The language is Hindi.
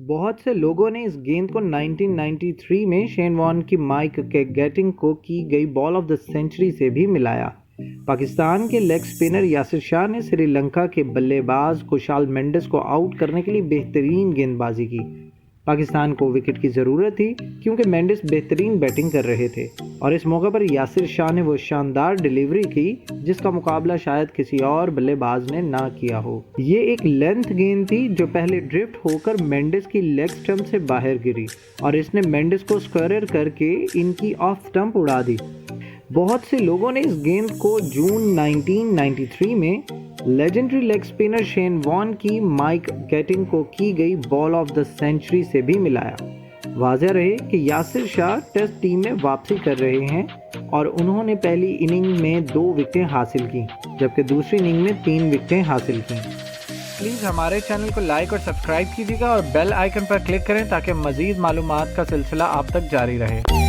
बहुत से लोगों ने इस गेंद को 1993 में शेन वॉर्न की माइक गेटिंग को की गई बॉल ऑफ द सेंचुरी से भी मिलाया। पाकिस्तान के लेग स्पिनर यासिर शाह ने श्रीलंका के बल्लेबाज कुशाल मेंडिस को आउट करने के लिए बेहतरीन गेंदबाजी की। पाकिस्तान को विकेट की ज़रूरत थी क्योंकि मेंडिस बेहतरीन बैटिंग कर रहे थे और इस मौके पर यासिर शाह ने वो शानदार डिलीवरी की जिसका मुकाबला शायद किसी और बल्लेबाज ने ना किया हो। ये एक लेंथ गेंद थी जो पहले ड्रिफ्ट होकर मेंडिस की लेग स्टंप से बाहर गिरी और इसने मेंडिस को स्क्वेयर करके इनकी ऑफ स्टंप उड़ा दी। बहुत से लोगों ने इस गेंद को जून 1993 में legendary leg spinner Shane Warne की माइक गेटिंग को की गई बॉल ऑफ द सेंचुरी से भी मिलाया। वाज़ेह रहे कि यासिर शाह टेस्ट टीम में वापसी कर रहे हैं और उन्होंने पहली इनिंग में 2 विकेटें हासिल की जबकि दूसरी इनिंग में 3 विकेटें हासिल की। प्लीज़ हमारे चैनल को लाइक और सब्सक्राइब कीजिएगा और बेल आइकन पर क्लिक करें ताकि मज़ीद मालूमात का सिलसिला आप तक जारी रहे।